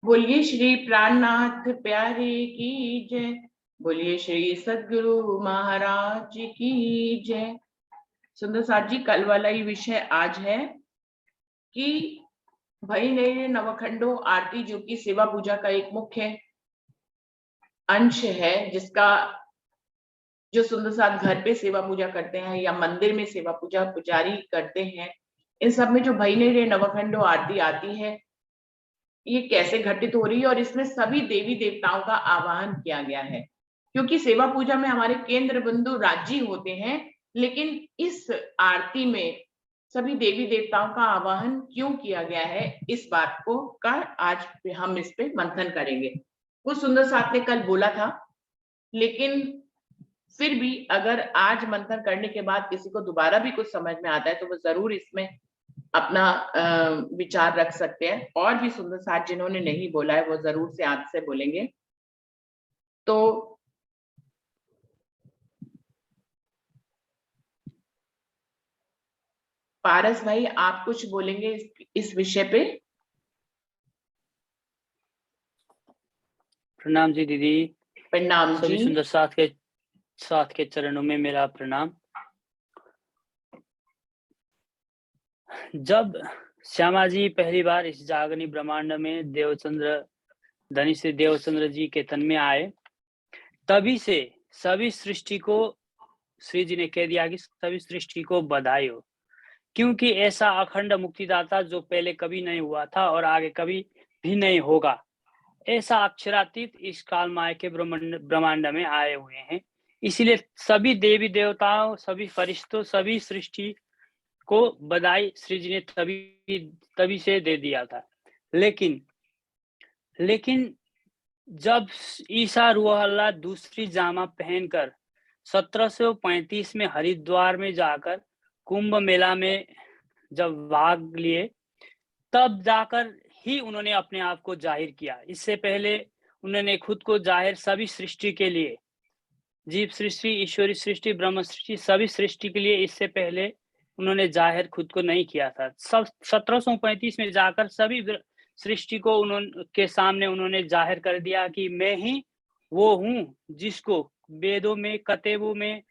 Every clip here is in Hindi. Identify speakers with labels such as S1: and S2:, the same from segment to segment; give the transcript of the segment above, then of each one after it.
S1: बोलिए श्री प्राणनाथ प्यारे की जय। बोलिए श्री सद्गुरु महाराज की जय। सुंदर साथ जी, कल वाला ही विषय आज है कि भाई ने नवखंडो आरती, जो कि सेवा पूजा का एक मुख्य अंश है, जिसका जो सुंदर साथ घर पे सेवा पूजा करते हैं या मंदिर में सेवा पूजा पुजारी करते हैं, इन सब में जो भाई ने नवखंडो आरती आती है, ये कैसे घटित हो रही है और इसमें सभी देवी देवताओं का आवाहन किया गया है। क्योंकि सेवा पूजा में हमारे केंद्र बिंदु राज्य होते हैं, लेकिन इस आरती में सभी देवी देवताओं का आवाहन क्यों किया गया है, इस बात को का आज हम इस पे मंथन करेंगे। कुछ सुंदर साथ ने कल बोला था, लेकिन फिर भी अगर आज मंथन करने के बाद किसी को दोबारा भी कुछ समझ में आता है तो वो जरूर इसमें अपना विचार रख सकते हैं। और भी सुंदर साथ जिन्होंने नहीं बोला है वो जरूर से आज से बोलेंगे। तो पारस भाई, आप कुछ बोलेंगे इस विषय पे?
S2: प्रणाम जी दीदी।
S1: प्रणाम
S2: सभी
S1: जी।
S2: सुंदर साथ के चरणों में मेरा प्रणाम। जब श्यामा जी पहली बार इस जागनी ब्रह्मांड में धनी श्री देवचंद्र जी के तन में आए, तभी से सभी सृष्टि को श्री जी ने कह दिया कि सभी सृष्टि को बधाई हो, क्योंकि ऐसा अखंड मुक्तिदाता जो पहले कभी नहीं हुआ था और आगे कभी भी नहीं होगा, ऐसा अक्षरातीत इस काल माया के ब्रह्मांड में आए हुए हैं। इसीलिए सभी देवी देवताओं, सभी फरिश्तों, सभी सृष्टि को बधाई श्री जी ने तभी से दे दिया था। लेकिन जब ईसा रूह अल्लाह दूसरी जामा पहनकर 1735 में हरिद्वार में जाकर कुंभ मेला में जब भाग लिए, तब जाकर ही उन्होंने अपने आप को जाहिर किया। इससे पहले उन्होंने खुद को जाहिर सभी सृष्टि के लिए, जीव सृष्टि, ईश्वरी सृष्टि, ब्रह्म सृष्टि, सभी सृष्टि के लिए इससे पहले उन्होंने जाहिर खुद को नहीं किया था। सब 1735 में जाकर सभी सृष्टि को के सामने उन्होंने जाहिर कर दिया कि मैं ही वो हूँ जिसको वेदों में, कतेबों में,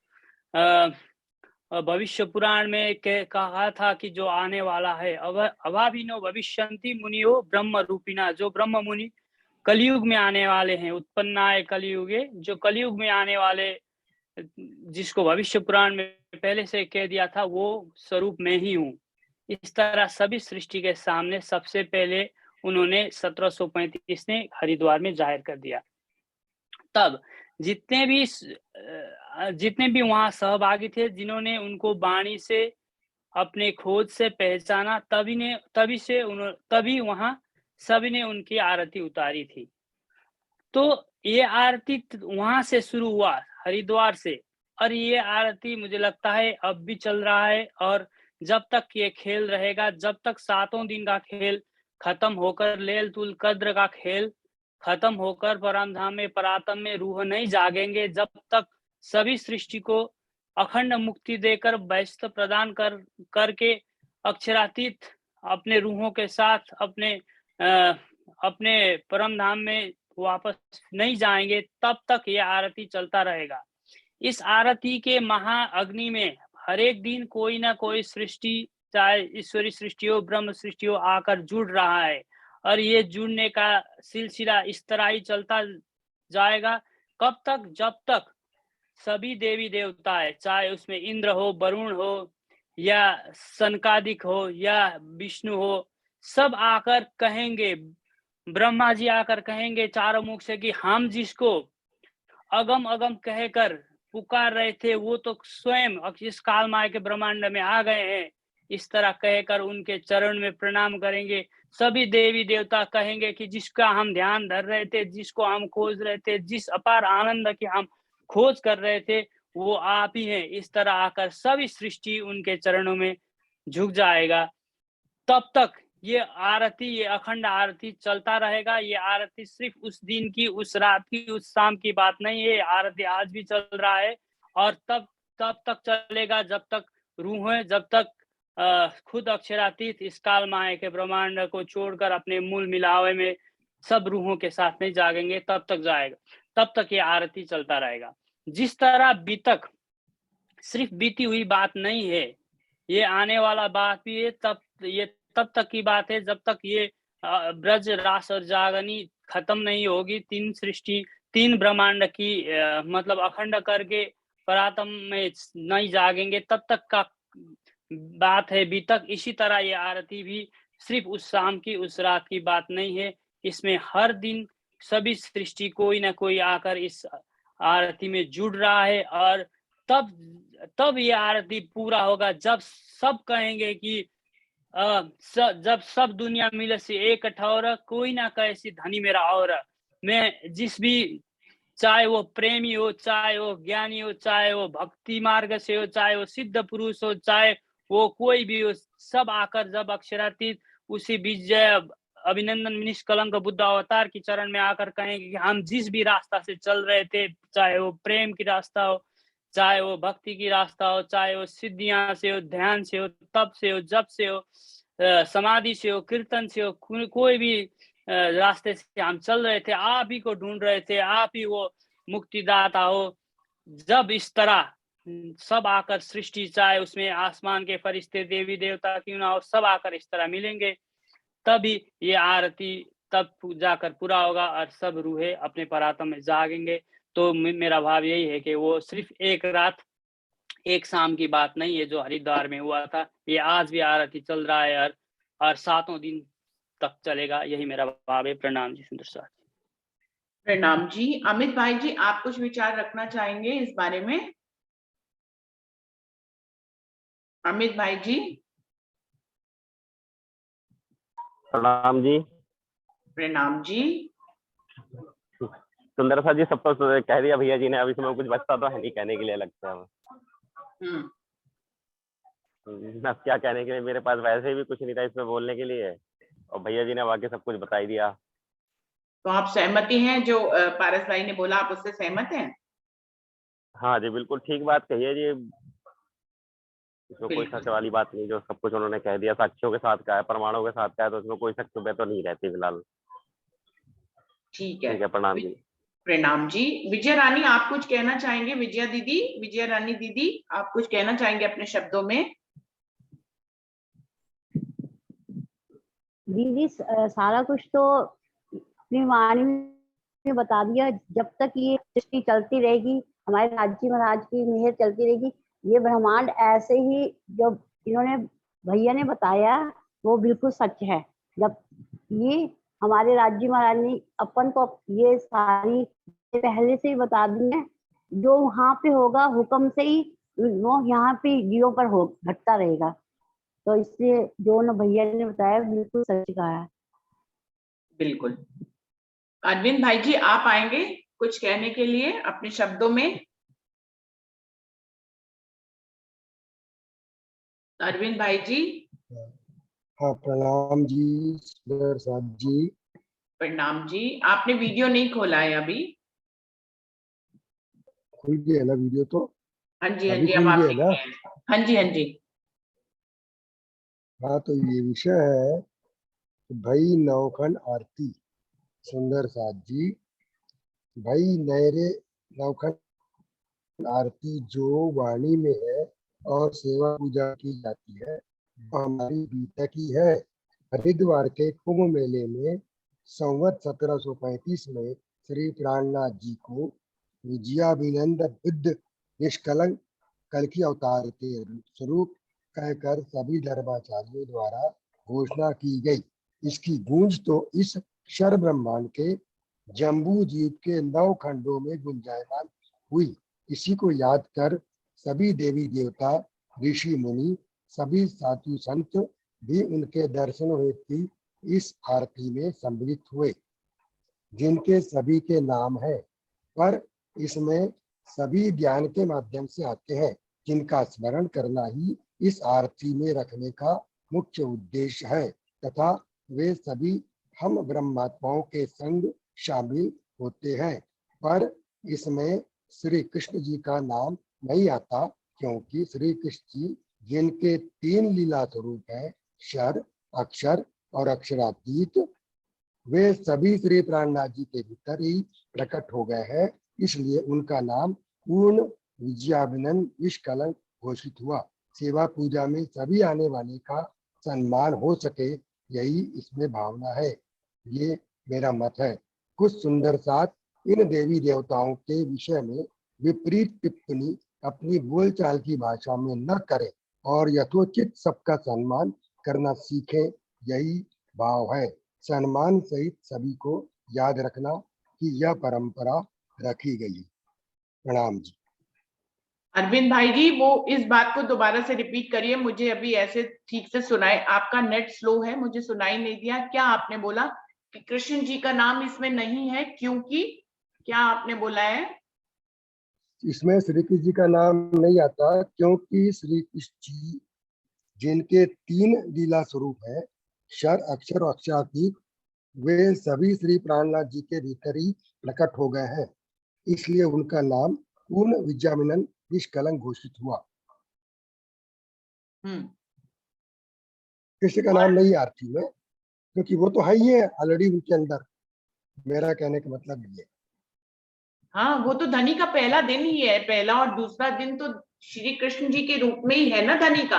S2: भविष्य पुराण में कहा था कि जो आने वाला है, अभाविनो भविष्यन्ति मुनियो ब्रह्म रूपिणा, जो ब्रह्म मुनि कलयुग में आने वाले हैं, उत्पन्नाय कलयुगे, जो कलयुग में आने वाले, जिसको भविष्य पुराण में पहले से कह दिया था, वो स्वरूप मैं ही हूँ। इस तरह सभी सृष्टि के सामने सबसे पहले उन्होंने 1735 में हरिद्वार में जाहिर कर दिया। तब जितने भी वहां सहभागी थे, जिन्होंने उनको वाणी से, अपने खोज से पहचाना, तभी वहां सभी ने उनकी आरती उतारी थी। तो ये आरती वहां से शुरू हुआ, हरिद्वार से, और ये आरती मुझे लगता है अब भी चल रहा है। और जब तक ये खेल रहेगा, जब तक 7 दिन का खेल खत्म होकर, लैलतुल कद्र का खेल खत्म होकर परम धाम में, परातम में रूह नहीं जागेंगे, जब तक सभी सृष्टि को अखंड मुक्ति देकर वैश्य प्रदान करके अक्षरातीत अपने रूहों के साथ अपने परम धाम में वापस नहीं जाएंगे, तब तक ये आरती चलता रहेगा। इस आरती के महाअग्नि में हर एक दिन कोई ना कोई सृष्टि, चाहे ईश्वरी सृष्टि हो, ब्रह्म सृष्टि हो, आकर जुड़ रहा है। और ये जुड़ने का सिलसिला इस तरह ही चलता जाएगा। कब तक? जब तक सभी देवी देवता है, चाहे उसमें इंद्र हो, वरुण हो, या सनकादिक हो, या विष्णु हो, सब आकर कहेंगे, ब्रह्मा जी आकर कहेंगे चारों मुख से कि हम जिसको अगम अगम कहकर पुकार रहे थे, वो तो स्वयं इस काल माया के ब्रह्मांड में आ गए हैं। इस तरह कहकर उनके चरण में प्रणाम करेंगे। सभी देवी देवता कहेंगे कि जिसका हम ध्यान धर रहे थे, जिसको हम खोज रहे थे, जिस अपार आनंद की हम खोज कर रहे थे, वो आप ही हैं। इस तरह आकर सभी सृष्टि उनके चरणों में झुक जाएगा। तब तक ये आरती, ये अखंड आरती चलता रहेगा। ये आरती सिर्फ उस दिन की, उस रात की, उस शाम की बात नहीं है। आरती आज भी चल रहा है और तब तक चलेगा जब तक रूह है, जब तक खुद अक्षरातीत इस काल माया के ब्रह्मांड को छोड़कर अपने मूल मिलावे में सब रूहों के साथ में जागेंगे तब तक जाएगा, तब तक ये आरती चलता रहेगा। जिस तरह अभी तक सिर्फ बीती हुई बात नहीं है, ये आने वाला बात भी है, तब तक की बात है जब तक ये ब्रज रास और जागनी खत्म नहीं होगी। तीन सृष्टि, तीन ब्रह्मांड की मतलब अखंड करके परात्म में नहीं जागेंगे तब तक का बात है अभी तक। इसी तरह ये आरती भी सिर्फ उस शाम की, उस रात की बात नहीं है। इसमें हर दिन सभी सृष्टि कोई ना कोई आकर इस आरती में जुड़ रहा है, और तब ये आरती पूरा होगा जब सब कहेंगे कि जब सब दुनिया मिले से एक ठौर, कोई ना कहे से धनी मेरा और। मैं जिस भी, चाहे वो प्रेमी हो, चाहे वो ज्ञानी हो, चाहे वो भक्ति मार्ग से हो, चाहे वो सिद्ध पुरुष हो, चाहे वो कोई भी हो, सब आकर जब अक्षरातीत उसी विजय अभिनंदन निष्कलंक बुद्ध अवतार की चरण में आकर कहेंगे कि हम जिस भी रास्ता से चल रहे थे, चाहे वो प्रेम की रास्ता हो, चाहे वो भक्ति की रास्ता हो, चाहे वो सिद्धियां से हो, ध्यान से हो, तप से हो, जप से हो, समाधि से हो, कीर्तन से हो, कोई भी रास्ते से हम चल रहे थे, आप ही को ढूंढ रहे थे, आप ही वो मुक्तिदाता हो। जब इस तरह सब आकर सृष्टि, चाहे उसमें आसमान के फरिश्ते, देवी देवता क्यों ना हो, सब आकर इस तरह मिलेंगे, तभी ये आरती तब जाकर पूरा होगा और सब रूहें अपने परात्म में जागेंगे। तो मेरा भाव यही है कि वो सिर्फ एक रात, एक शाम की बात नहीं है जो हरिद्वार में हुआ था, ये आज भी आरती चल रहा है और 7 दिन तक चलेगा। यही मेरा भाव है। प्रणाम जी सुंदर सर।
S1: प्रणाम जी। अमित भाई जी, आप कुछ विचार रखना चाहेंगे इस बारे में? अमित भाई जी।
S3: प्रणाम जी।
S1: प्रणाम जी।
S3: सुंदर सर जी, सब तो कह दिया भैया जी ने, अभी इसमें कुछ बचता तो है नहीं कहने के लिए, लगता है। अब क्या कहने के लिए, मेरे पास वैसे भी कुछ नहीं था इसमें बोलने के लिए, और भैया जी ने बाकी सब कुछ बता ही दिया।
S1: तो आप सहमति हैं जो पारस भाई ने बोला, आप उससे सहमत हैं?
S3: हाँ जी, बिल्कुल ठीक बात कही है जी। इसमें कोई
S1: बिल्कुल
S3: शक वाली बात नहीं, जो सब कुछ उन्होंने कह दिया, साक्ष्यों के साथ का है, प्रमाणों के साथ का है, तो इसमें कोई शक शुबह तो नहीं रहती फिलहाल।
S1: ठीक है।
S3: ठीक है, प्रणाम जी।
S1: प्रणाम जी। विजया रानी, आप कुछ कहना चाहेंगे? विजया दीदी, विजया रानी दीदी, आप कुछ कहना चाहेंगे अपने शब्दों में?
S4: दीदी सारा कुछ तो अपनी वाणी में बता दिया। जब तक ये सृष्टि चलती रहेगी, हमारे राज्य महाराज की मेहर चलती रहेगी, ये ब्रह्मांड ऐसे ही जो इन्होंने भैया ने बताया वो बिल्कुल सच है। जब ये हमारे राज्य महाराज ने अपन को ये सारी पहले से ही बता दी है, जो वहां पे होगा हुक्म से ही वो यहाँ पे जीवों पर हो घटता रहेगा। तो इसलिए जो न भैया ने बताया बिल्कुल सच कहा है।
S1: बिल्कुल। अरविंद भाई जी, आप आएंगे कुछ कहने के लिए अपने शब्दों में? अरविंद भाई जी।
S5: हाँ, प्रणाम जी सुंदर साहब जी।
S1: प्रणाम जी। आपने वीडियो नहीं खोला है अभी?
S5: खुल गया ना वीडियो तो?
S1: हाँ जी, हाँ
S5: अभी
S1: जी, अब
S5: खुल
S1: आप
S5: गया
S1: दिख
S5: ना?
S1: रहे हैं। हाँ जी, हाँ जी।
S5: हाँ, तो ये विषय है भाई नवखंड आरती। सुंदर साहब जी, भाई नहरे नवखंड आरती जो वाणी में है और सेवा पूजा की जाती है, वो हमारी गीता की है। हरिद्वार के कुंभ मेले में संवत 1735 में श्री प्राणनाथ जी को विजयाभिनंद बुद्ध निष्कलंक कल की अवतार के स्वरूप कहकर सभी धर्माचार्यों द्वारा घोषणा की गई। इसकी गूंज तो इस क्षर ब्रह्मांड के जम्बू द्वीप के 9 खंडों में गुंजायमान हुई। इसी को याद कर सभी देवी देवता, ऋषि मुनि, सभी साधु संत भी उनके दर्शन हेतु इस आरती में सम्मिलित हुए, जिनके सभी के नाम है, पर इसमें सभी ज्ञान के माध्यम से आते हैं, जिनका स्मरण करना ही इस आरती में रखने का मुख्य उद्देश्य है, तथा वे सभी हम ब्रह्मात्माओं के संग शामिल होते हैं। पर इसमें श्री कृष्ण जी का नाम नहीं आता, क्योंकि श्री कृष्ण जी जिनके 3 लीला स्वरूप है, क्षर, अक्षर और अक्षरातीत, वे सभी श्री प्राणनाथ जी के भीतर ही प्रकट हो गए हैं, इसलिए उनका नाम पूर्ण विजयाभिनंदन निष्कलंक घोषित हुआ। सेवा पूजा में सभी आने वाले का सम्मान हो सके, यही इसमें भावना है। ये मेरा मत है। कुछ सुंदर साथ इन देवी देवताओं के विषय में विपरीत टिप्पणी अपनी बोलचाल की भाषा में न करें और यथोचित सबका सम्मान करना सीखें, यही भाव है। सम्मान सहित सभी को याद रखना कि यह परंपरा रखी गई है। प्रणाम जी।
S1: अरविंद भाई जी, वो इस बात को दोबारा से रिपीट करिए, मुझे अभी ऐसे ठीक से सुनाए, आपका नेट स्लो है, मुझे सुनाई नहीं दिया। क्या आपने बोला कि कृष्ण जी का नाम इसमें नहीं है क्योंकि, क्या आपने बोला है?
S5: इसमें श्री कृष्ण जी का नाम नहीं आता क्योंकि श्री कृष्ण जी जिनके 3 लीला स्वरूप है, क्षर अक्षर और अक्षरातीत, वे सभी श्री प्राणनाथ जी के भीतर ही प्रकट हो गए हैं, इसलिए उनका नाम पूर्ण विद्याविनंदन निष्कलंक घोषित हुआ। कृष्ण का नाम नहीं आरती में, क्योंकि वो तो है ही है ऑलरेडी उनके अंदर। मेरा कहने का मतलब ये।
S1: हाँ, वो तो धनी का पहला दिन ही है, पहला और दूसरा दिन तो श्री कृष्ण जी के रूप में ही है ना धनी का।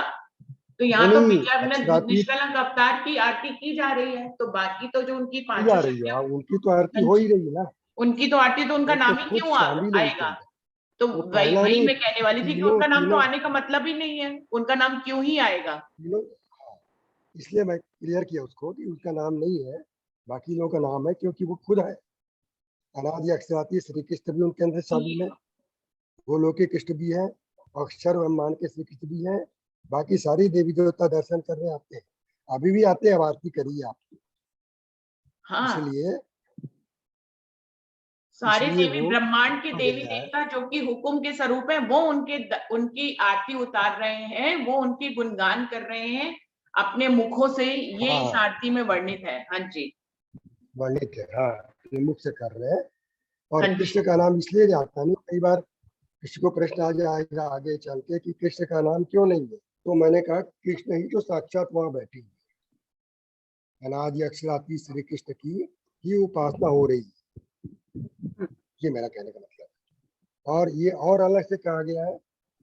S1: तो यहाँ तो
S5: नहीं,
S1: विद्याविनंदन
S5: अक्षरातीत
S1: निष्कलंक अवतार की आरती की जा रही है, तो बाकी तो जो उनकी
S5: की
S1: पांचों
S5: जा रही है,
S1: शक्तियां,
S5: उनकी तो आरती हो ही रही है ना।
S1: उनकी तो आरती, तो उनका
S5: वो तो
S1: नाम ही
S5: खुद
S1: क्यों
S5: शामिल है उनके
S1: आएगा?
S5: अंदर।
S1: तो
S5: वो
S1: वही
S5: पहला
S1: वही
S5: नहीं,
S1: मैं कहने वाली थी कि
S5: तीनों
S1: उनका नाम तो
S5: तीनों
S1: आने का मतलब ही नहीं है, उनका नाम क्यों ही आएगा?
S5: तीनों, हाँ, इसलिए मैं क्लियर किया उसको कि उसका नाम नहीं है, बाकी लोगों का नाम है, क्योंकि वो खुद है अनादि अक्षराती। श्री कृष्ण भी उनके अंदर शामिल है, गोलोकी कृष्ण भी है, अक्षर ब्रह्मांड के श्री कृष्ण भी है, बाकी सारी देवी देवता दर्शन करने आते हैं, अभी भी आते हैं। अब आरती करिए आप।
S1: हाँ,
S5: इसलिए
S1: सारे देवी
S5: वो
S1: ब्रह्मांड के
S5: कहा
S1: देवी
S5: गया है।
S1: देवता जो कि हुक्म के स्वरूप है, वो उनकी आरती उतार रहे हैं, वो उनकी गुणगान कर रहे हैं अपने मुखों से, ये इस
S5: हाँ,
S1: आरती में वर्णित है। हाँ जी,
S5: वर्णित है, हाँ, अपने मुख से कर रहे हैं। और
S1: हाँ जी।
S5: कृष्ण का नाम इसलिए आता नहीं, कई बार किसी को प्रश्न आ जाएगा आगे चल के कि कृष्ण का नाम क्यों नहीं है, तो मैंने कहा कृष्ण ही तो साक्षात वहां बैठी है, अनादि अक्षराती श्री कृष्ण की ही उपासना हो रही है। ये मेरा कहने का मतलब है। और ये और अलग से कहा गया है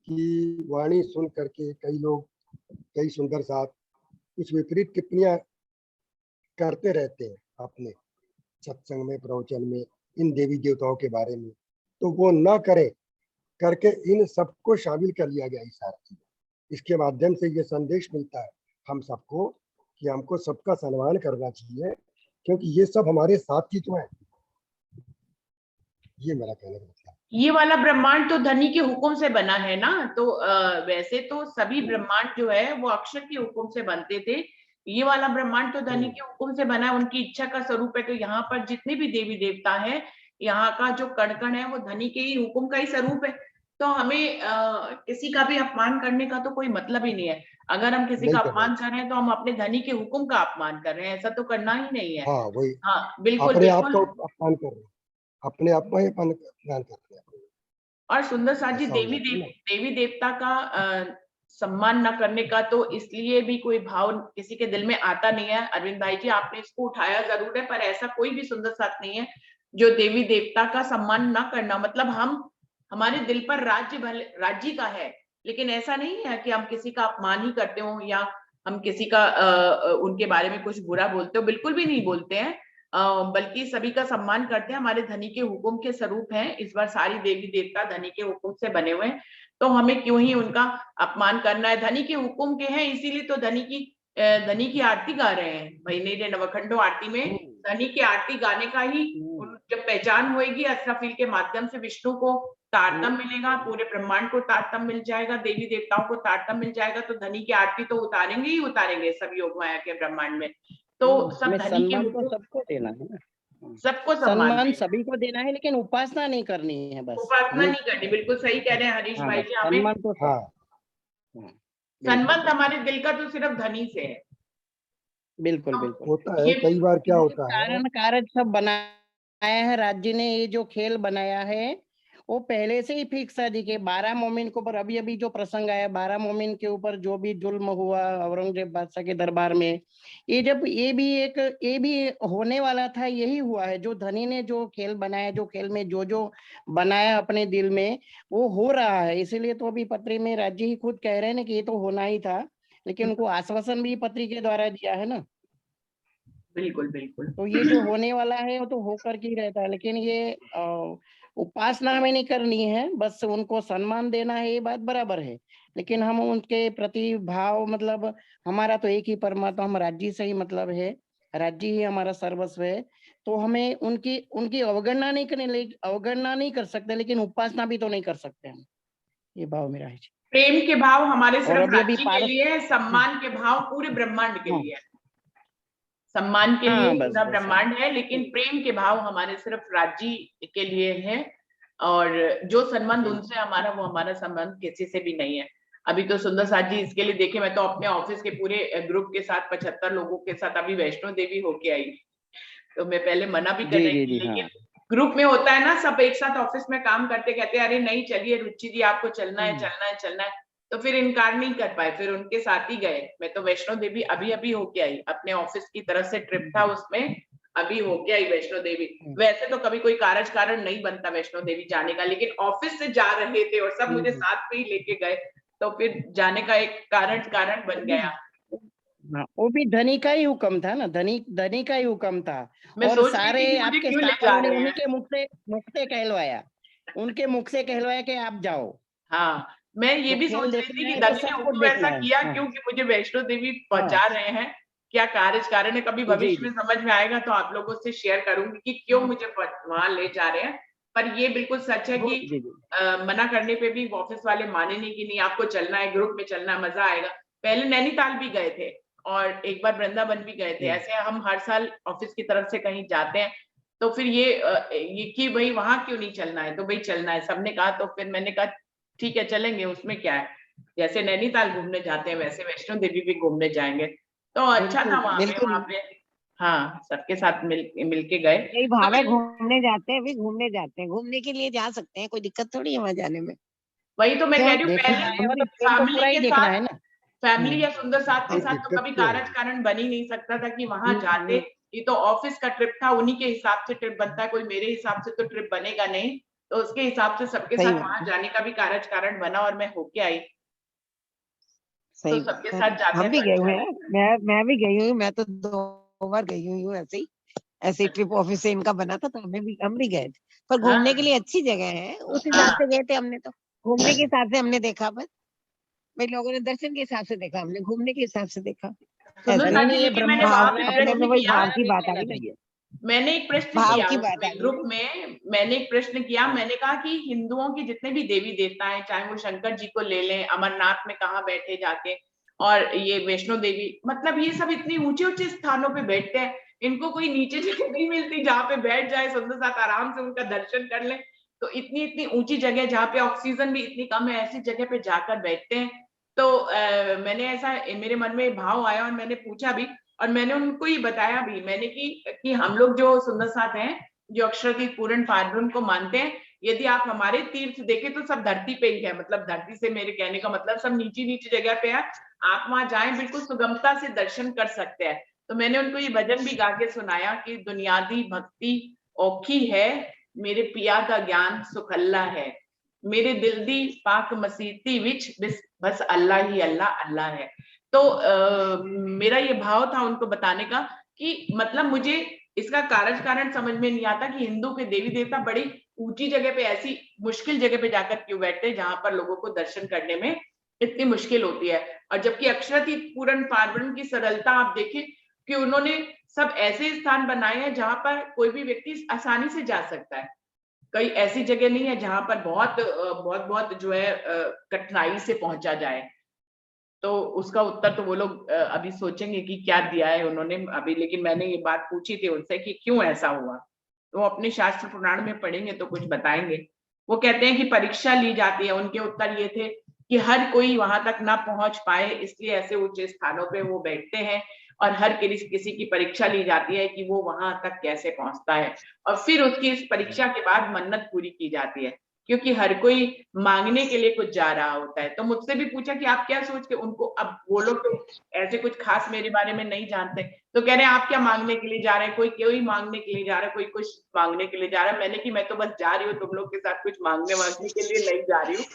S5: कि वाणी सुन करके कई लोग, कई सुंदर साथ कुछ विपरीत टिप्पणियां करते रहते हैं अपने सत्संग में, प्रवचन में, इन देवी देवताओं के बारे में, तो वो न करे करके इन सबको शामिल कर लिया गया इस आरती में। इसके माध्यम से ये संदेश मिलता है हम सबको कि हमको सबका सम्मान करना चाहिए, क्योंकि ये सब हमारे साथ ही तो है। ये मेरा कहने का मतलब।
S1: ये वाला ब्रह्मांड तो धनी के हुक्म से बना है ना, तो वैसे तो सभी ब्रह्मांड जो है वो अक्षर के हुक्म से बनते थे, ये वाला ब्रह्मांड तो धनी के हुक्म से बना है, उनकी इच्छा का स्वरूप है। तो यहाँ पर जितने भी देवी देवता है, यहाँ का जो कण कण है वो धनी के ही हुक्म का ही स्वरूप है। तो हमें किसी का भी अपमान करने का तो कोई मतलब ही नहीं है। अगर हम किसी
S5: नहीं
S1: का
S5: कर रहे।
S1: अपमान कर रहे हैं तो हम अपने धनी के हुक्म का अपमान कर रहे हैं, ऐसा तो करना ही नहीं है।
S5: हाँ, वही
S1: हाँ, बिल्कुल
S5: अपने आप
S1: बिल्कुल।
S5: का अपमान कर रहे हैं, अपने आप में अपमान कर रहे हैं।
S1: और सुंदर साथ जी,
S5: ऐसा हो जाता है ना।
S1: देवी देवता का सम्मान न करने का तो इसलिए भी कोई भाव किसी के दिल में आता नहीं है। अरविंद भाई जी, आपने इसको उठाया जरूर है, पर ऐसा कोई भी सुंदर साथ नहीं है जो देवी देवता का सम्मान न करना, मतलब हम, हमारे दिल पर राज्य भले राज्य का है, लेकिन ऐसा नहीं है कि हम किसी का अपमान ही करते हो या हम किसी का उनके बारे में कुछ बुरा बोलते हो, बिल्कुल भी नहीं बोलते हैं। बल्कि सभी का सम्मान करते हैं, हमारे धनी के हुक्म के स्वरूप हैं। इस बार सारी देवी देवता धनी के हुक्म से बने हुए हैं, तो हमें क्यों ही उनका अपमान करना है। धनी के हुक्म के हैं, इसीलिए तो धनी की आरती गा रहे हैं भाई। मेरे नवखंडो आरती में धनी की आरती गाने का ही जब पहचान होएगी, असराफील के माध्यम से विष्णु को तारतम मिलेगा, पूरे ब्रह्मांड को तारतम मिल जाएगा, देवी देवताओं को तारतम मिल जाएगा, तो धनी की आरती तो उतारेंगे ही उतारेंगे सब योग माया के ब्रह्मांड में। तो सब
S6: हमें
S1: धनी के
S6: सम्मान तो
S1: हुक्म,
S6: सबको देना है ना।
S1: सबको सम्मान
S6: सम्मान
S1: दें,
S6: सभी को देना है, लेकिन उपासना नहीं करनी है बस।
S1: उपासना
S6: हमें
S1: नहीं करनी। बिल्कुल सही कह रहे हैं हरीश
S6: हाँ,
S1: भाई
S6: बस
S1: जी। हमें
S6: सम्मान तो
S5: हाँ,
S6: हाँ,
S1: संबंध
S6: बिल्कुल
S1: हमारे दिल का तो सिर्फ धनी से है।
S6: बिल्कुल
S1: तो
S6: बिल्कुल।
S5: होता है
S1: ये
S5: कई बार क्या
S6: ये
S5: होता है।
S6: कारण कारक सब बनाया है राज्य ने, ये जो खेल बनाया है वो पहले से ही फिक्स है जी के 12 मोमिन के ऊपर अभी अभी जो प्रसंग आया 12 मोमिन के ऊपर जो भी जुल्म हुआ औरंगजेब बादशाह के दरबार में, ये भी होने वाला था, यही हुआ है। जो धनी ने जो खेल बनाया, जो खेल में जो बनाया अपने दिल में, वो हो रहा है। इसीलिए तो अभी पत्री में राज्य ही खुद कह रहे हैं ना कि ये तो होना ही था, लेकिन उनको आश्वासन भी पत्री के द्वारा दिया है ना।
S1: बिल्कुल बिल्कुल।
S6: तो ये जो होने वाला है वो तो होकर के ही रहता है, लेकिन ये उपासना हमें नहीं करनी है, बस उनको सम्मान देना है, ये बात बराबर है। लेकिन हम उनके प्रति भाव, मतलब हमारा तो एक ही परमात्मा, हम राज्य से ही मतलब है, राज्य ही हमारा सर्वस्व है। तो हमें उनकी उनकी अवगणना नहीं कर सकते, लेकिन उपासना भी तो नहीं कर सकते हम। ये भाव मेरा है जी।
S1: प्रेम के भाव हमारे
S6: और
S1: सिर्फ
S6: अभी
S1: राज्य के लिए है, सम्मान के भाव पूरे ब्रह्मांड के
S6: हाँ
S1: लिए है। सम्मान के लिए
S6: हाँ, बस
S1: पूरा
S6: बस
S1: ब्रह्मांड है, लेकिन प्रेम के भाव हमारे सिर्फ राज्य के लिए है। और जो संबंध उनसे हमारा, वो हमारा संबंध किसी से भी नहीं है। अभी तो सुंदर साथ जी इसके लिए देखे, मैं तो अपने ऑफिस के पूरे ग्रुप के साथ 75 लोगों के साथ अभी वैष्णो देवी होके आई। तो मैं पहले मना भी कर
S6: जी
S1: रही
S6: जी
S1: थी,
S6: जी। हाँ
S1: लेकिन ग्रुप में होता है ना, सब एक साथ ऑफिस में काम करते, कहते हैं अरे नहीं चलिए रुचि जी, आपको चलना है चलना है चलना है। तो फिर इनकार नहीं कर पाए, फिर उनके साथ ही गए। मैं तो वैष्णो देवी अभी अभी होके आई, अपने ऑफिस की तरफ से ट्रिप था, उसमें अभी होके आई वैष्णो देवी। वैसे तो कभी कोई कारज कारण नहीं बनता वैष्णो देवी जाने का, लेकिन ऑफिस से जा रहे थे और सब मुझे साथ में ही लेके गए, तो फिर जाने का एक कारण बन गया।
S6: हाँ, वो भी धनी का ही हुक्म था ना, धनी का ही हुक्म था।
S1: मैं
S6: और
S1: सोच रही
S6: सारे
S1: थी कि मुझे
S6: आपके
S1: क्यों ले
S6: स्टाफ
S1: जा
S6: वालों ने
S1: रहे
S6: उन्हीं
S1: हैं।
S6: के मुख से कहलवाया, उनके मुख से कहलवाया कि आप जाओ।
S1: हाँ, मैं ये
S6: तो
S1: भी
S6: खेल
S1: सोच रही
S6: देखना
S1: थी कि
S6: है तो
S1: धनी ने
S6: सबको
S1: हुक्म
S6: देखना
S1: ऐसा
S6: है।
S1: किया
S6: हाँ
S1: क्योंकि मुझे वैष्णो देवी
S6: हाँ
S1: पहुंचा रहे हैं, क्या कार्य कारण है, कभी
S6: जी
S1: भविष्य में
S6: जी
S1: समझ में आएगा तो आप लोगों से शेयर करूंगी कि क्यों मुझे वहां ले जा रहे हैं। पर ये बिल्कुल सच है कि
S6: जी जी।
S1: मना करने पे भी ऑफिस वाले माने नहीं कि नहीं आपको चलना है, ग्रुप में चलना है, मजा आएगा। पहले नैनीताल भी गए थे और एक बार वृंदावन भी गए थे। ऐसे हम हर साल ऑफिस की तरफ से कहीं जाते हैं, तो फिर ये कि भाई वहां क्यों नहीं चलना है, तो भाई चलना है, सबने कहा। तो फिर मैंने कहा ठीक है चलेंगे, उसमें क्या है। जैसे नैनीताल घूमने जाते हैं वैसे वैष्णो देवी भी घूमने जाएंगे। तो अच्छा था
S7: बिल्कुल बिल्कुल।
S1: वहां पे हाँ सबके साथ मिल के गए।
S7: यही
S1: तो
S7: भाव है, घूमने जाते हैं, भी घूमने जाते हैं, घूमने के लिए जा सकते हैं, कोई दिक्कत थोड़ी है वहां जाने में।
S1: वही तो मैं कह
S7: क्यों?
S1: रही हूँ,
S6: देखने
S1: पहले
S6: आए हो तो खेल तो
S1: फैमिली
S6: पूरा ही
S1: के
S6: देखना है
S1: साथ,
S6: ना।
S1: फैमिली या सुंदर साथ के
S5: कोई
S1: साथ तो
S5: दिक्कत
S1: कभी
S5: तो
S1: कारज
S5: है।
S1: कारण बन ही नहीं सकता था कि वहां जाते। ये तो ऑफिस का ट्रिप था, उन्हीं के हिसाब से ट्रिप बनता है, कोई मेरे हिसाब से तो ट्रिप बनेगा नहीं। तो उसके हिसाब से सबके
S7: सही
S1: साथ
S7: बात
S1: वहां
S7: है,
S1: जाने का भी कारज कारण बना और मैं होके आई। तो
S7: सही
S1: सबके
S7: बात है।
S1: साथ जाते
S7: हम
S1: हैं
S7: भी
S1: तो
S7: गए
S1: अच्छा
S7: हुए हैं,
S1: लगता है।
S7: मैं भी गई हुई हूँ, मैं तो 2 बार गई हुई हूँ ऐसे ही ट्रिप ऑफिस से इनका बना था, तो हम भी गए थे। पर घूमने के
S1: हाँ
S7: लिए अच्छी जगह है, उस हिसाब
S1: हाँ।
S7: से गए थे हमने तो। घूमने के हिसाब से हमने देखा, बस भाई लोगों ने दर्शन के हिसाब से देखा, हमने घूमने के हिसाब से देखा।
S1: सुंदर
S7: ऐसा
S6: नहीं
S1: साथ
S7: है।
S1: जी,
S6: नहीं, ये
S1: लेकिन मैंने
S7: भाव
S1: वहां
S7: की,
S1: पे
S7: अपने
S1: प्रश्न
S7: में
S6: ब्रह्मांड
S7: वही
S1: किया,
S7: भाव की
S6: भी
S7: बात आ
S6: लेना
S7: गई ना,
S6: चाहिए।
S1: मैंने एक प्रश्न
S7: भाव
S1: किया
S7: की बात आ
S1: उसमें
S7: गई
S1: ग्रुप
S7: ना।
S1: में, मैंने एक प्रश्न किया, मैंने कहा कि हिंदुओं के जितने भी देवी देवता हैं, चाहे वो शंकर जी को ले लें, अमरनाथ में कहाँ बैठे जाके, और ये वैष्णो देवी, मतलब ये सब इतनी ऊंचे ऊंचे स्थानों पे बैठते हैं, इनको कोई नीचे जगह नहीं मिलती जहाँ पे बैठ जाए सुंदर साथ आराम से उनका दर्शन कर ले। तो इतनी इतनी ऊंची जगह जहाँ पे ऑक्सीजन भी इतनी कम है, ऐसी जगह पे जाकर बैठते हैं। तो मैंने ऐसा, मेरे मन में भाव आया और मैंने पूछा भी, और मैंने उनको ये बताया भी मैंने कि हम लोग जो सुंदर साथ हैं, जो अक्षरतीर्थ पूर्ण पारब्रह्म को मानते हैं, यदि आप हमारे तीर्थ देखें तो सब धरती पे ही है, मतलब धरती से, मेरे कहने का मतलब सब नीची नीची जगह पे है। आप वहां जाएं बिल्कुल सुगमता से दर्शन कर सकते हैं। तो मैंने उनको ये भजन भी गा के सुनाया कि दुनियादी भक्ति औखी है, मेरे पिया का ज्ञान सुखल्ला है, मेरे दिल दी पाक मसीती विच बस अल्लाह ही अल्लाह अल्लाह है। तो मेरा ये भाव था उनको बताने का कि मतलब मुझे इसका कारज कारण समझ में नहीं आता कि हिंदू के देवी देवता बड़ी ऊंची जगह पे, ऐसी मुश्किल जगह पे जाकर क्यों बैठते हैं जहां पर लोगों को दर्शन करने में इतनी मुश्किल होती है। और जबकि अक्षरातीत पूर्ण पार्वण की सरलता आप देखें कि उन्होंने सब ऐसे स्थान बनाए हैं जहां पर कोई भी व्यक्ति आसानी से जा सकता है। कई ऐसी जगह नहीं है जहां पर बहुत जो है कठिनाई से पहुंचा जाए। तो उसका उत्तर तो वो लोग अभी सोचेंगे कि क्या दिया है उन्होंने अभी, लेकिन मैंने ये बात पूछी थी उनसे कि क्यों ऐसा हुआ। तो वो अपने शास्त्र पुराण में पढ़ेंगे तो कुछ बताएंगे। वो कहते हैं कि परीक्षा ली जाती है, उनके उत्तर ये थे कि हर कोई वहां तक ना पहुंच पाए, इसलिए ऐसे ऊंचे स्थानों पे वो बैठते हैं, और हर किसी की परीक्षा ली जाती है कि वो वहां तक कैसे पहुंचता है, और फिर उसकी इस परीक्षा के बाद मन्नत पूरी की जाती है क्योंकि हर कोई मांगने के लिए कुछ जा रहा होता है। तो मुझसे भी पूछा कि आप क्या सोच के उनको, अब वो लोग तो ऐसे कुछ खास मेरे बारे में नहीं जानते, तो कह रहे हैं आप क्या मांगने के लिए जा रहे हैं, कोई मांगने के लिए जा रहा है, कोई कुछ मांगने के लिए जा रहा है। मैंने कि मैं तो बस जा रही हूँ तुम लोग के साथ, कुछ मांगने वांगने के लिए नहीं जा रही हूँ,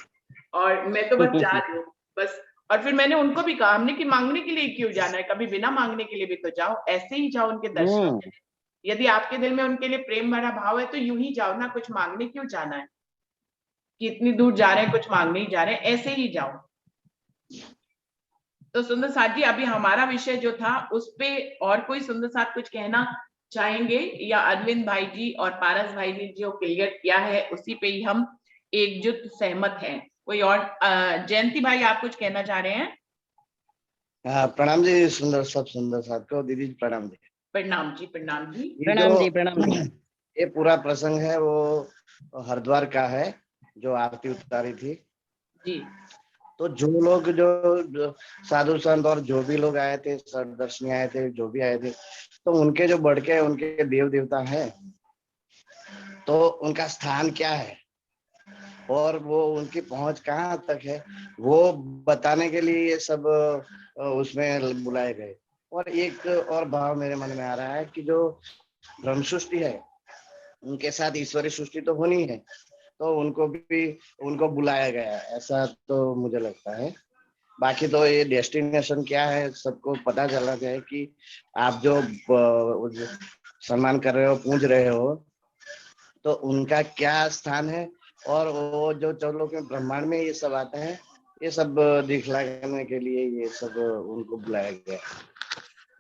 S1: और मैं तो बस जा रही हूँ बस। और फिर मैंने उनको भी कहा, हमने कि मांगने के लिए क्यों जाना है, कभी बिना मांगने के लिए भी तो जाओ, ऐसे ही जाओ उनके दर्शन के लिए। यदि आपके दिल में उनके लिए प्रेम भरा भाव है तो यूं ही जाओ ना, कुछ मांगने क्यों जाना है कि इतनी दूर जा रहे हैं कुछ मांगने ही जा रहे हैं, ऐसे ही जाओ। तो सुंदर साथ जी, अभी हमारा विषय जो था उस पे और कोई सुंदर साथ कुछ कहना चाहेंगे, या अरविंद भाई जी और पारस भाई ने जो क्लियर किया है उसी पे ही हम एकजुट सहमत हैं? कोई और? जयंती भाई आप कुछ कहना चाह रहे हैं?
S8: हाँ, प्रणाम जी सुंदर साथ को। दीदी प्रणाम जी।
S1: प्रणाम जी, प्रणाम जी।
S6: प्रणाम जी, प्रणाम जी।
S8: ये पूरा प्रसंग है वो हरिद्वार का है, जो आरती उतारी थी
S1: जी।
S8: तो जो लोग जो साधु संत और जो भी लोग आए थे, दर्शनी आए थे, जो भी आए थे, तो उनके जो बड़के उनके देव देवता है, तो उनका स्थान क्या है और वो उनकी पहुंच कहाँ तक है, वो बताने के लिए ये सब उसमें बुलाए गए। और एक और भाव मेरे मन में आ रहा है कि जो ब्रह्म सृष्टि है उनके साथ ईश्वरी सृष्टि तो होनी है, तो उनको बुलाया गया, ऐसा तो मुझे लगता है। बाकी तो ये डेस्टिनेशन क्या है सबको पता चला जाए कि आप जो सम्मान कर रहे हो, पूज रहे हो, तो उनका क्या स्थान है, और वो जो चलो के ब्रह्मांड में ये सब आता है, ये सब दिखलाने के लिए ये सब उनको बुलाया गया,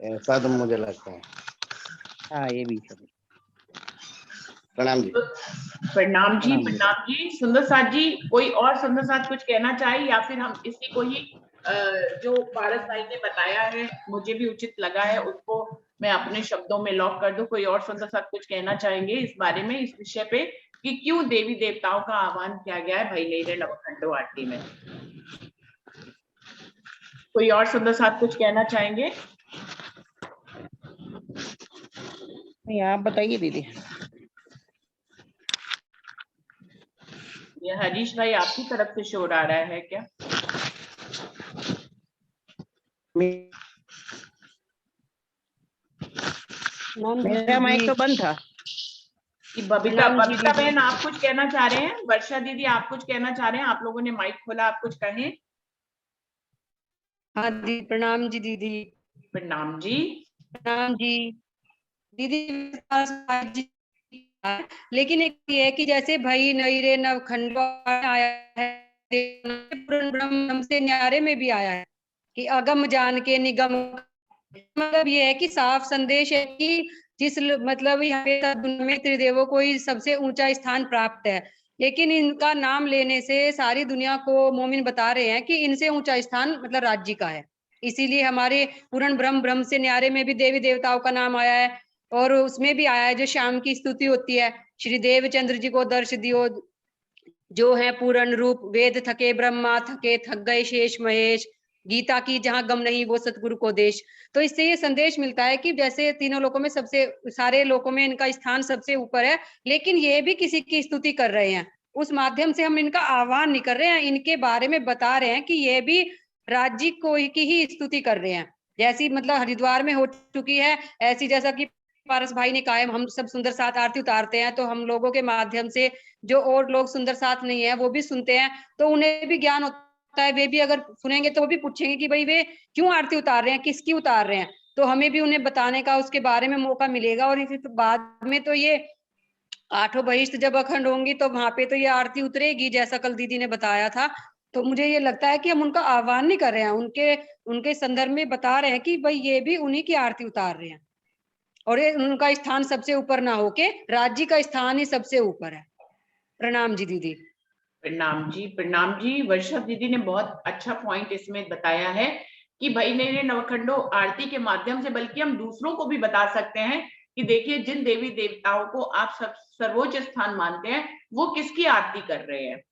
S8: ऐसा तो मुझे लगता है।
S6: हाँ, ये भी है।
S8: प्रणाम जी।
S1: प्रणाम जी, प्रणाम जी। सुंदर साथ जी, कोई और सुंदर साथ कुछ कहना चाहे, या फिर हम इसी को ही जो पारस भाई ने बताया है मुझे भी उचित लगा है उसको मैं अपने शब्दों में लॉक कर दूं? कोई और सुंदर साथ कुछ कहना चाहेंगे इस बारे में, इस विषय पे, कि क्यों देवी देवताओं का आह्वान किया गया है भाई नेरे नवखंडो आरती में? कोई और सुंदर साथ कुछ कहना चाहेंगे?
S6: नहीं, आप बताइए दीदी।
S1: ये हरीश भाई आपकी तरफ से शोर आ रहा है क्या?
S6: मेरा माइक तो बंद था।
S1: बबीता बहन आप कुछ कहना चाह रहे हैं? वर्षा दीदी आप कुछ कहना चाह रहे हैं? आप लोगों ने माइक खोला, आप कुछ कहें।
S9: हाँ दी, प्रणाम जी दीदी।
S1: प्रणाम जी।
S9: प्रणाम जी दीदी। लेकिन एक ये है कि जैसे भई नईरे नवखंडो आया है, ब्रह्म से न्यारे में भी आया है कि अगम जान के निगम, मतलब ये है कि साफ संदेश है कि जिस मतलब यहाँ पे दुनिया में त्रिदेवों को ही सबसे ऊंचा स्थान प्राप्त है, लेकिन इनका नाम लेने से सारी दुनिया को मोमिन बता रहे हैं कि इनसे ऊंचा स्थान मतलब राज्य का है। इसीलिए हमारे पूर्ण ब्रह्म से न्यारे में भी देवी देवताओं का नाम आया है, और उसमें भी आया है जो शाम की स्तुति होती है, श्री देवचंद्र जी को दर्श दियो, जो है पूर्ण रूप, वेद थके ब्रह्मा, थके थक गए शेष महेश, गीता की जहां गम नहीं वो सतगुरु को देश। तो इससे ये संदेश मिलता है कि जैसे तीनों लोकों में सबसे, सारे लोकों में इनका स्थान सबसे ऊपर है, लेकिन ये भी किसी की स्तुति कर रहे हैं, उस माध्यम से हम इनका आह्वान नहीं कर रहे हैं, इनके बारे में बता रहे हैं कि ये भी राज्य को की ही स्तुति कर रहे हैं। जैसी मतलब हरिद्वार में हो चुकी है, ऐसी जैसा कि पारस भाई ने कहा है, हम सब सुंदर साथ आरती उतारते हैं, तो हम लोगों के माध्यम से जो और लोग सुंदर साथ नहीं है वो भी सुनते हैं, तो उन्हें भी ज्ञान होता है, वे भी अगर सुनेंगे तो वो भी पूछेंगे कि भाई वे क्यों आरती उतार रहे हैं, किसकी उतार रहे हैं, तो हमें भी उन्हें बताने का उसके बारे में मौका मिलेगा। और फिर बाद में तो ये 8 बहिष्ठ जब अखंड होंगी तो वहां पे तो ये आरती उतरेगी, जैसा कल दीदी ने बताया था। तो मुझे ये लगता है कि हम उनका आह्वान नहीं कर रहे हैं, उनके संदर्भ में बता रहे हैं कि भाई ये भी उन्हीं की आरती उतार रहे हैं, और ये उनका स्थान सबसे ऊपर ना होके राज्य का स्थान ही सबसे ऊपर है। प्रणाम जी दीदी।
S1: प्रणाम जी, प्रणाम जी। वर्षा दीदी ने बहुत अच्छा पॉइंट इसमें बताया है कि भाई मेरे नवखंडो आरती के माध्यम से बल्कि हम दूसरों को भी बता सकते हैं कि देखिए जिन देवी देवताओं को आप सब सर्वोच्च स्थान मानते हैं वो किसकी आरती कर रहे हैं।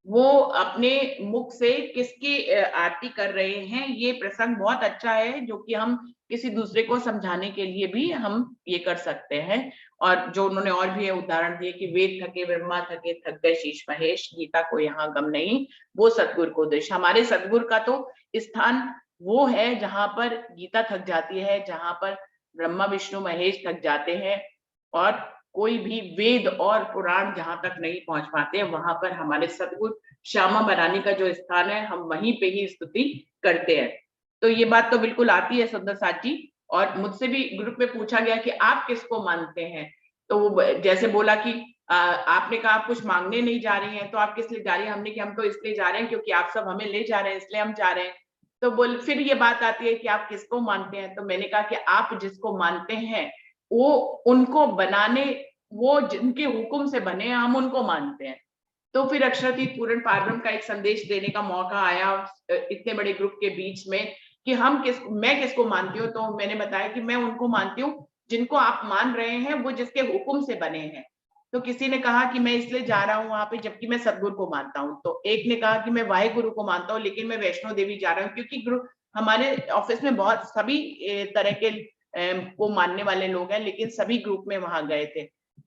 S1: वो अपने मुख से किसकी आरती कर रहे हैं। ये प्रसंग बहुत अच्छा है, जो कि हम किसी दूसरे को समझाने के लिए भी हम ये कर सकते हैं। और जो उन्होंने और भी उदाहरण दिए कि वेद थके ब्रह्मा थके थक गए शीश महेश, गीता को यहाँ गम नहीं वो सतगुरु को देश। हमारे सतगुरु का तो स्थान वो है जहां पर गीता थक जाती है, जहां पर ब्रह्मा विष्णु महेश थक जाते हैं, और कोई भी वेद और पुराण जहां तक नहीं पहुंच पाते, वहां पर हमारे सतगुरु श्यामा बनाने का जो स्थान है, हम वहीं पे ही स्तुति करते हैं। तो ये बात तो बिल्कुल आती है सुंदर साथ जी। और मुझसे भी ग्रुप में पूछा गया कि आप किसको मानते हैं, तो वो जैसे बोला कि आपने कहा आप कुछ मांगने नहीं जा रही हैं, तो आप किस लिए जा रही हैं? हमने कि हम तो इसलिए जा रहे हैं क्योंकि आप सब हमें ले जा रहे हैं, इसलिए हम जा रहे हैं। तो बोल फिर ये बात आती है कि आप किसको मानते हैं, तो मैंने कहा कि आप जिसको मानते हैं वो उनको बनाने, वो जिनके हुक्म से बने हम उनको मानते हैं। तो फिर अक्षरातीत पूर्ण पारब्रह्म का एक संदेश देने का मौका आया इतने बड़े ग्रुप के बीच में कि मैं किसको मानती हूँ। तो मैंने बताया कि मैं उनको मानती हूँ जिनको आप मान रहे हैं, वो जिसके हुक्म से बने हैं। तो किसी ने कहा कि मैं इसलिए जा रहा हूँ वहां पे जबकि मैं सतगुरु को मानता हूँ। तो एक ने कहा कि मैं वाहेगुरु को मानता हूँ लेकिन मैं वैष्णो देवी जा रहा हूँ, क्योंकि हमारे ऑफिस में बहुत सभी तरह के को मानने वाले लोग हैं, लेकिन सभी ग्रुप में वहां गए थे।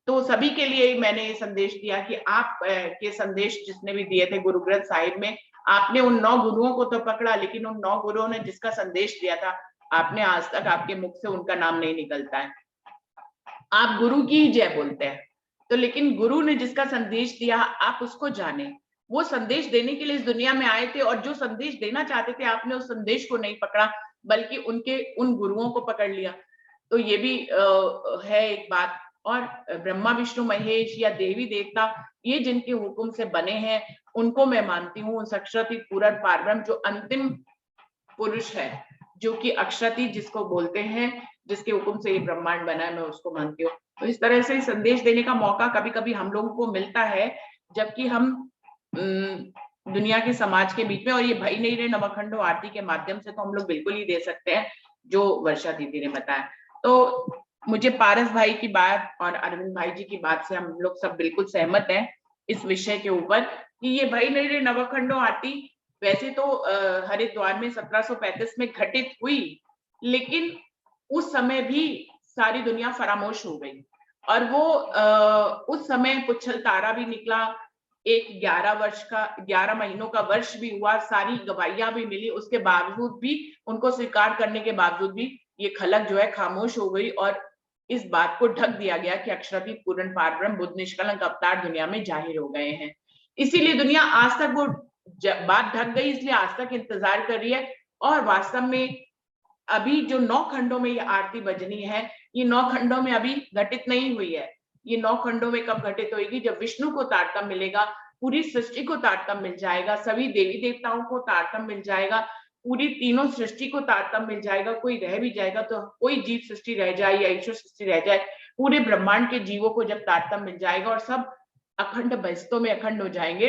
S1: तो सभी के लिए मैंने ये संदेश दिया कि आप के संदेश जिसने भी दिए थे गुरु ग्रंथ साहिब में, आपने उन 9 गुरुओं को तो पकड़ा, लेकिन उन 9 गुरुओं ने जिसका संदेश दिया था, आपने आज तक आपके मुख से उनका नाम नहीं निकलता है। आप गुरु की जय बोलते हैं, तो लेकिन गुरु ने जिसका संदेश दिया आप उसको जाने। वो संदेश देने के लिए इस दुनिया में आए थे, और जो संदेश देना चाहते थे आपने उस संदेश को नहीं पकड़ा, बल्कि उनके उन गुरुओं को पकड़ लिया। तो ये भी है एक बात। और ब्रह्मा विष्णु महेश या देवी देवता, ये जिनके हुक्म से बने हैं उनको मैं मानती हूँ। अक्षरातीत पूर्ण पारब्रह्म जो अंतिम पुरुष है, जो कि अक्षरातीत जिसको बोलते हैं, जिसके हुक्म से ये ब्रह्मांड बना है, मैं उसको मानती हूँ। तो इस तरह से संदेश देने का मौका कभी कभी हम लोगों को मिलता है, जबकि हम दुनिया के समाज के बीच में, और ये भाई नहीं रहे नवखंडो आरती के माध्यम से तो हम लोग बिल्कुल ही दे सकते हैं, जो वर्षा दीदी ने बताया। तो मुझे पारस भाई की बात और अरविंद भाई जी की बात से हम लोग सब बिल्कुल सहमत हैं इस विषय के ऊपर कि ये भाई नहीं रहे नवखंडो आरती वैसे तो हरिद्वार में 1735 में घटित हुई, लेकिन उस समय भी सारी दुनिया फरामोश हो गई। और वो उस समय पुच्छल तारा भी निकला, एक 11 महीनों का वर्ष भी हुआ, सारी गवाहियां भी मिली, उसके बावजूद भी, उनको स्वीकार करने के बावजूद भी ये खलक जो है खामोश हो गई, और इस बात को ढक दिया गया कि अक्षरातीत पूर्ण पारब्रह्म बुद्ध निष्कलंक अवतार दुनिया में जाहिर हो गए हैं। इसीलिए दुनिया आज तक वो बात ढक गई, इसलिए आज तक इंतजार कर रही है। और वास्तव में अभी जो 9 खंडों में ये आरती बजनी है, ये 9 खंडों में अभी घटित नहीं हुई है। ये 9 खंडों में कब घटित होगी? जब विष्णु को तारतम्य मिलेगा, पूरी सृष्टि को तारतम्य मिल जाएगा, सभी देवी देवताओं को तारतम्य मिल जाएगा, पूरी तीनों सृष्टि को तारतम्य मिल जाएगा। कोई रह भी जाएगा तो कोई जीव सृष्टि रह जाए या ईश्वर सृष्टि रह जाए, पूरे ब्रह्मांड के जीवों को जब तारतम्य मिल जाएगा और सब अखंड बस्तों में अखंड हो जाएंगे,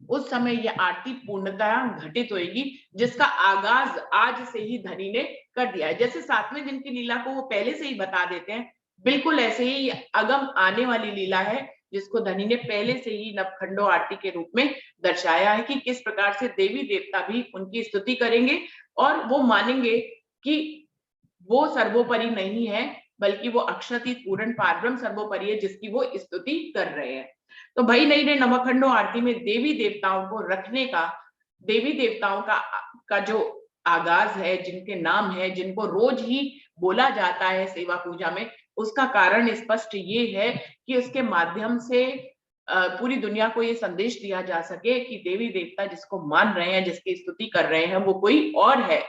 S1: उस समय ये आरती पूर्णतः घटित होगी, जिसका आगाज आज से ही धनी ने कर दिया है। जैसे 7वें दिन की लीला को वो पहले से ही बता देते हैं, बिल्कुल ऐसे ही अगम आने वाली लीला है, जिसको धनी ने पहले से ही नवखंडो आरती के रूप में दर्शाया है कि किस प्रकार से देवी देवता भी उनकी स्तुति करेंगे, और वो मानेंगे कि वो सर्वोपरि नहीं है, बल्कि वो अक्षरातीत पूर्ण पारब्रह्म सर्वोपरि है, जिसकी वो स्तुति कर रहे हैं। तो भाई नहीं रे नवखंडो आरती में देवी देवताओं को रखने का, देवी देवताओं का जो आगाज है, जिनके नाम है, जिनको रोज ही बोला जाता है सेवा पूजा में, उसका कारण स्पष्ट ये है कि उसके माध्यम से पूरी दुनिया को ये संदेश दिया जा सके कि देवी देवता जिसको मान रहे हैं, जिसकी स्तुति कर रहे हैं, वो कोई और है।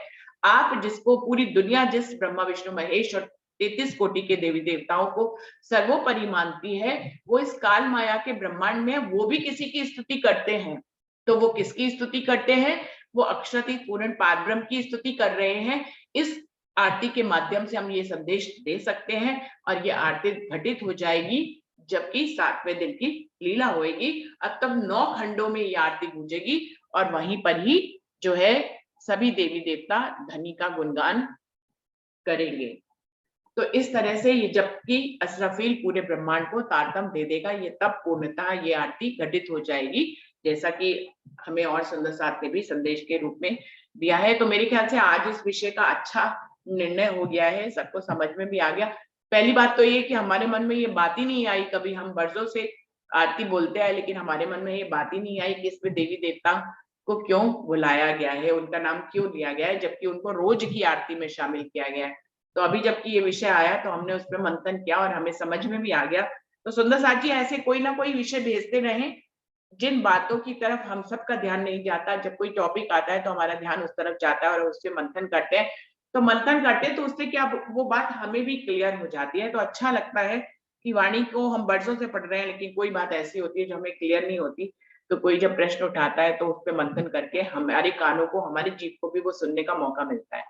S1: आप जिसको पूरी दुनिया जिस ब्रह्मा विष्णु महेश और 33 कोटि के देवी देवताओं को सर्वोपरि मानती है, वो इस काल माया के ब्रह्मांड में वो भी किसी की स्तुति करते हैं। तो वो किसकी स्तुति करते हैं? वो अक्षरातीत पूर्ण पारब्रह्म की स्तुति कर रहे हैं। इस आरती के माध्यम से हम ये संदेश दे सकते हैं, और ये आरती घटित हो जाएगी जबकि 7वें दिन की लीला होएगी। अब तक 9 खंडों में ये आरती गूंजेगी, और वहीं पर ही जो है सभी देवी देवता धनी का गुणगान करेंगे। तो इस तरह से ये जबकि असराफील पूरे ब्रह्मांड को तारतम दे देगा, ये तब पूर्णतः ये आरती घटित हो जाएगी, जैसा कि हमें और सुंदर साथ ने भी संदेश के रूप में दिया है। तो मेरे ख्याल से आज इस विषय का अच्छा निर्णय हो गया है, सबको समझ में भी आ गया। पहली बात तो ये कि हमारे मन में ये बात ही नहीं आई, कभी हम बरसों से आरती बोलते आए लेकिन हमारे मन में ये बात ही नहीं आई कि इसमें देवी देवता को क्यों बुलाया गया है, उनका नाम क्यों लिया गया है, जबकि उनको रोज की आरती में शामिल किया गया है। तो अभी जबकि ये विषय आया तो हमने उस पर मंथन किया और हमें समझ में भी आ गया। तो सुंदर साथ जी ऐसे कोई ना कोई विषय भेजते रहें जिन बातों की तरफ हम सबका ध्यान नहीं जाता। जब कोई टॉपिक आता है तो हमारा ध्यान उस तरफ जाता है और उस पर मंथन करते हैं। तो मंथन करते हैं तो उससे क्या वो बात हमें भी क्लियर हो जाती है। तो अच्छा लगता है कि वाणी को हम बरसों से पढ़ रहे हैं लेकिन कोई बात ऐसी होती है जो हमें क्लियर नहीं होती। तो कोई जब प्रश्न उठाता है तो उस पर मंथन करके हमारे कानों को, हमारी जीभ को भी वो सुनने का मौका मिलता है।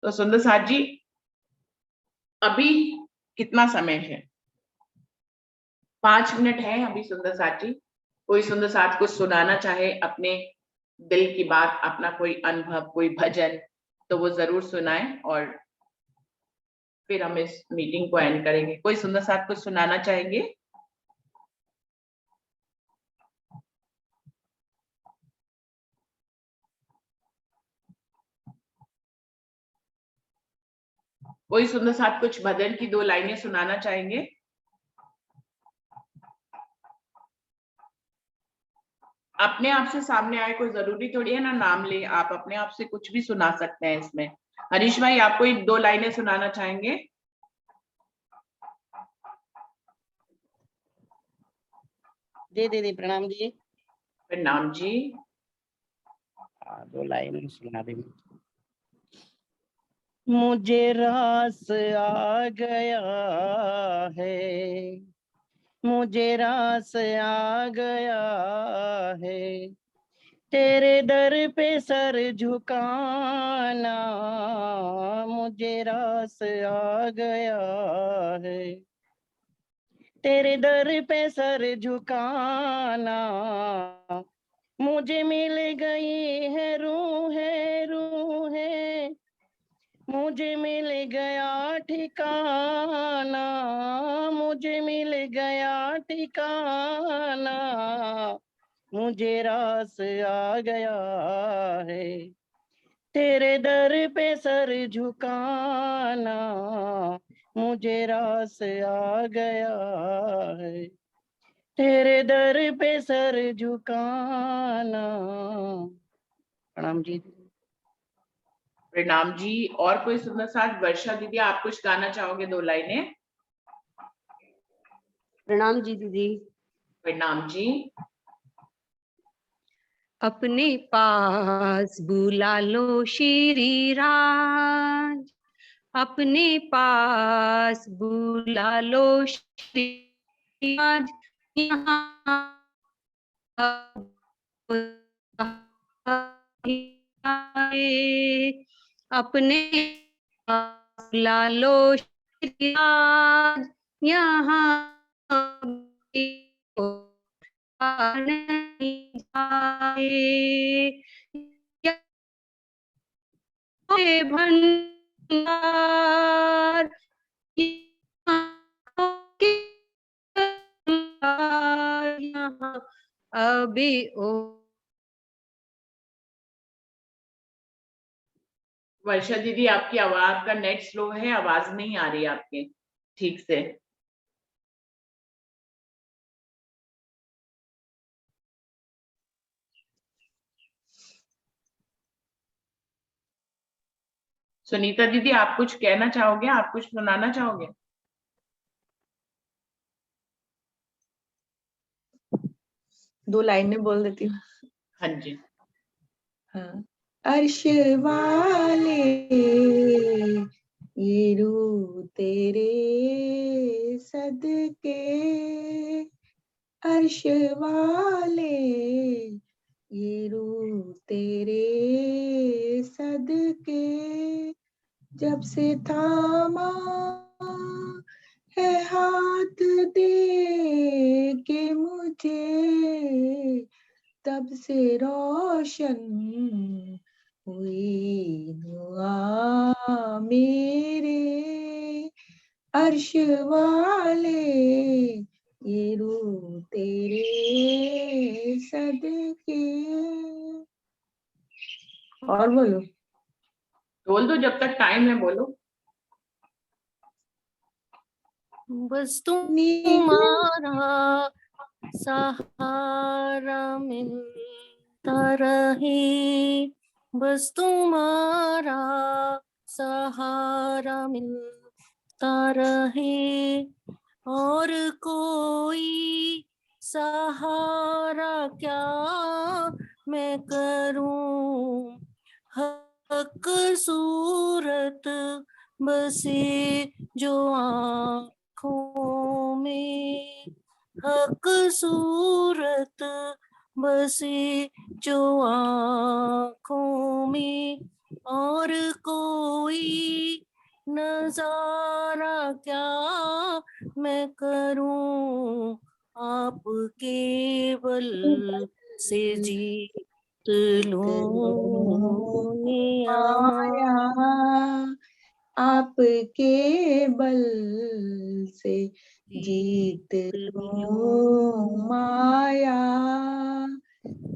S1: तो सुंदर साथ जी अभी कितना समय है? 5 मिनट है अभी सुंदर साथ जी। कोई सुंदर साथ कुछ सुनाना चाहे अपने दिल की बात, अपना कोई अनुभव, कोई भजन, तो वो जरूर सुनाए और फिर हम इस मीटिंग को एंड करेंगे। कोई सुंदर साथ कुछ सुनाना चाहेंगे? कोई सुंदर साथ कुछ भजन की 2 लाइनें सुनाना चाहेंगे? अपने आप से सामने आए, कोई जरूरी थोड़ी है ना नाम ले, आप अपने आप से कुछ भी सुना सकते हैं इसमें। हरीश भाई आप कोई 2 लाइनें सुनाना चाहेंगे?
S6: दे प्रणाम जी।
S1: प्रणाम जी।
S6: 2 लाइन सुना दे। मुझे रास आ गया है, मुझे रास आ गया है, तेरे दर पे सर झुकाना, मुझे रास आ गया है, तेरे दर पे सर झुकाना, मुझे मिल गई है रूहें, मुझे मिल गया ठिकाना, मुझे मिल गया ठिकाना, मुझे रास आ गया है, तेरे दर पे सर झुकाना, मुझे रास आ गया है, तेरे दर पे सर झुकाना। प्रणाम जी।
S1: प्रणाम जी। और कोई सुंदर साथ? वर्षा दीदी आप कुछ गाना चाहोगे 2 लाइनें?
S9: प्रणाम जी दीदी।
S1: प्रणाम जी।
S9: अपने पास बुला लो श्री राज, अपने पास बुला लो श्री राज, यहाँ अपने पास बुला लो श्री राज, यहाँ नहीं जाए, भंडार यहाँ अभी ओ।
S1: वर्षा दीदी आपकी आवाज का नेट स्लो है, आवाज नहीं आ रही आपके ठीक से। सुनीता दीदी आप कुछ कहना चाहोगे, आप कुछ सुनाना चाहोगे?
S10: 2 लाइनें बोल देती हूँ।
S1: हाँ जी।
S10: हाँ। अर्श वाले ये रूह तेरे सदके, अर्श वाले ये रूह तेरे सदके, जब से थामा है हाथ दे के मुझे, तब से रोशन हुई दुआ मेरे, अर्श वाले ये रूह तेरे सदके। और बोलो।
S1: बोल दो जब तक टाइम है, बोलो।
S11: बस
S10: नीक
S11: तुम्हारा सहारा मिलता रहे, बस तुम्हारा सहारा मिलता रहे, और कोई सहारा क्या मैं करूं, हक सूरत बसे जो आँखों में, हक सूरत बसे जो आँखों में, और कोई नजारा क्या मैं करूं, आप केवल से जीत लूं
S10: माया आपके बल से जीत लूं माया,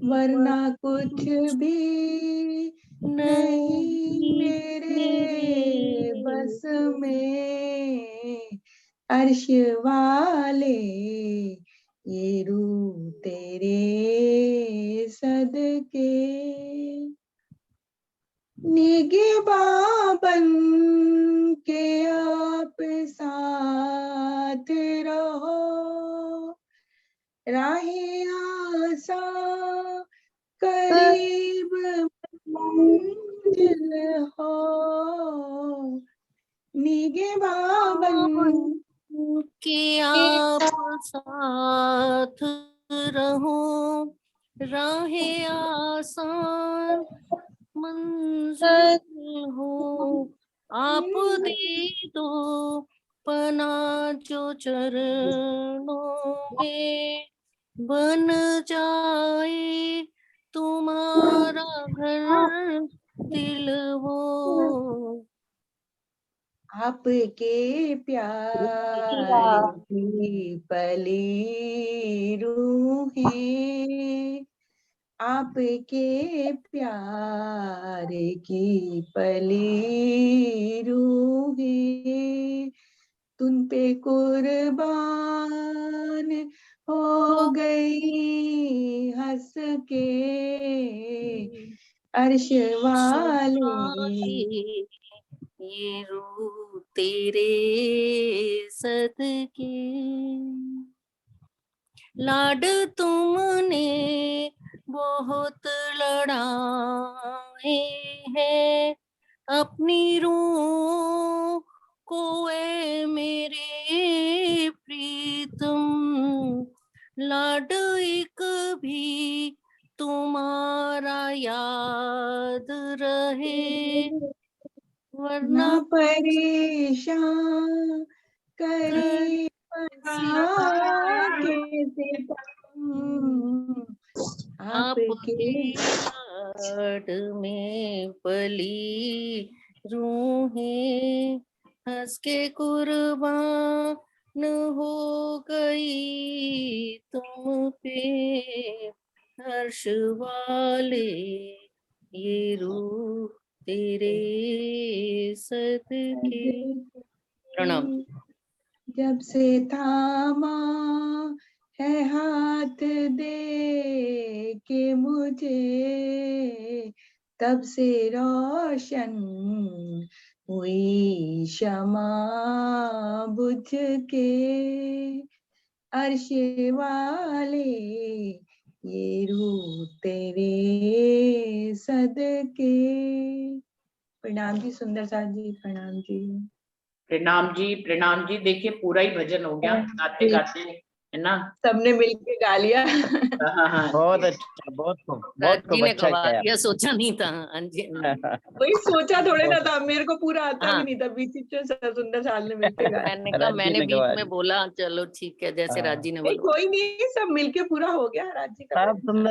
S10: वरना कुछ भी नहीं मेरे बस में। अर्श वाले ये रूह तेरे सदके। निगहबान के आप साथ रहो, राहे आसा करीब मंजिल हो। निगहबान
S11: कि आप साथ रहो, राहे आसान मंजिल हो, आप दे दो पना जो चरणों में, बन जाए तुम्हारा घर दिल वो,
S10: आपके प्यार की पली रूहें, आपके प्यार की पली रूहें, तुम पे कुर्बान हो गई हंस के। अर्श वाले
S11: ये रूह तेरे सदके। लाड तुमने बहुत लड़ाए हैं अपनी रूह को, ए मेरे प्रीतम, लाड एक भी तुम्हारा याद रहे, वरना
S10: ना परेशान करे के सितम, आपके
S11: लाड में पली रूहें हंस के कुर्बान हो गई तुम पे, हर्ष वाले ये रूह तेरे सदके। प्रणाम।
S10: जब से थामा है हाथ दे के मुझे, तब से रोशन हुई शमा बुझ के। अर्श वाले ये रूह तेरे सदके। प्रणाम जी सुंदर साथ जी, प्रणाम जी।
S1: प्रणाम जी, प्रणाम जी। देखिए पूरा ही भजन हो गया गाते गाते, है ना?
S10: सबने मिलके गा लिया।
S1: हाँ।
S8: बहुत अच्छा, बहुत खूब, बहुत
S11: जी
S8: खूब,
S11: ने
S8: अच्छा
S11: गवा
S8: गाया।
S11: दिया, सोचा नहीं था। हाँ जी,
S10: वही सोचा थोड़े ना था, मेरे को पूरा आता
S11: हाँ।
S10: भी नहीं था। बीच में सुंदर साल ने मिलके गाया।
S11: मैंने कहा, मैंने बीच में बोला चलो ठीक है, जैसे राजी ने
S10: नहीं
S11: बोला।
S10: कोई नहीं, सब मिलके पूरा हो गया। राजी का
S8: सब सुंदर